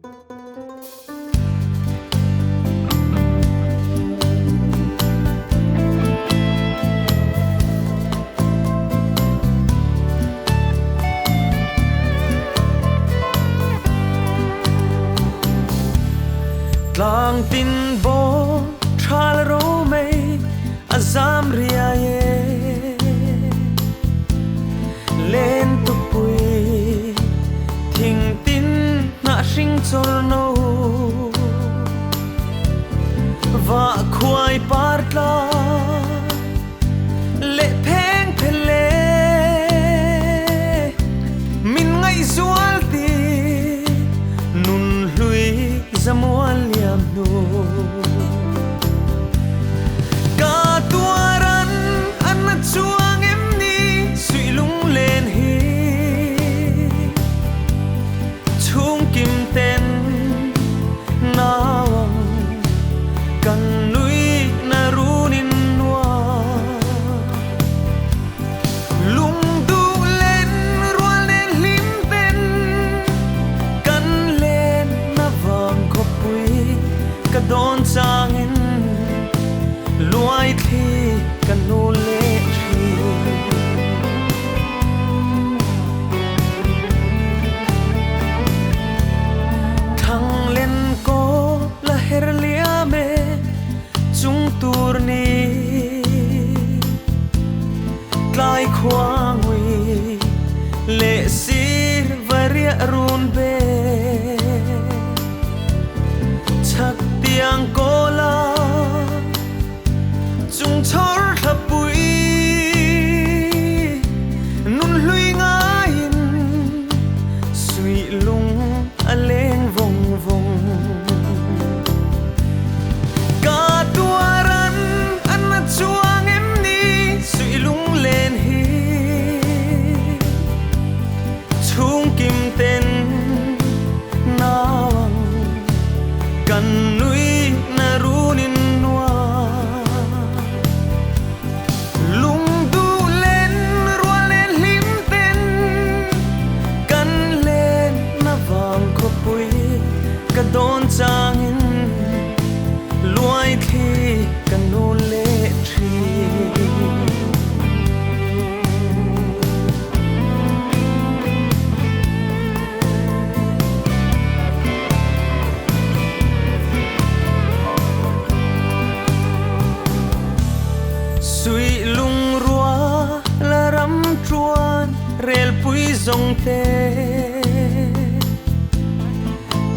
กลางตินโบทราลโรเมอาซามเรียเยเลนตุปุยทิ้งตินนาชิงจอลโนว่าควายปาร์ตลาเลเพงเพลมินไงสวลตีนุนลุยZamual liamno Katuaran anat suang emni suilung len hi Chung kim ten nawang kan nui narunin wa Lung du len rual nen lim ten kan len na vang ka don changin luai thi kan no le thi thang len ko la her lia me chung tur ni klai khwang wi le sir varia run be chắc tiếng cô la chung chor thập bụi nun lui ngain suy lung a lên vòng vòng cả tua ran ăn mặt chuang em đi suy lung lên hi chung kim tên nào kan nui narunin wa lung du len rual len lim ten kan len na vang ko pui ka don changin luai thi kan no le thi Sui lung rua la ram truan rel pui zong te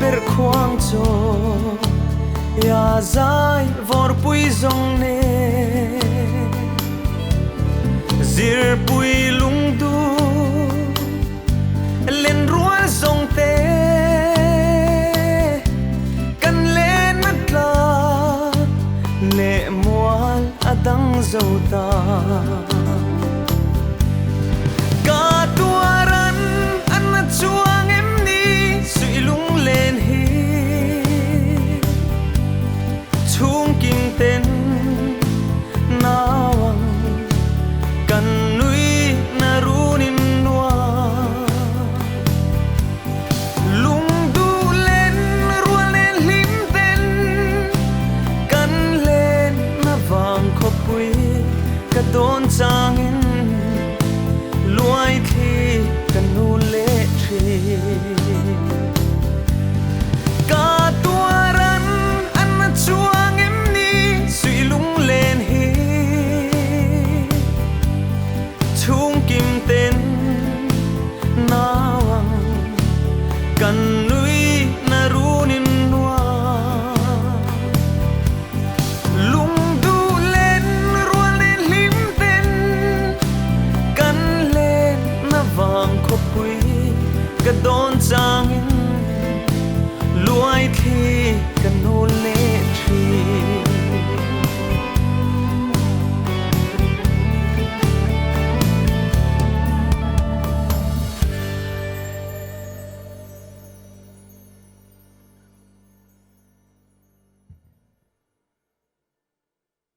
per khoang cho ya zai vor pui zong ne zir pui lung du len rual zong te kan len matla le mual adang zauta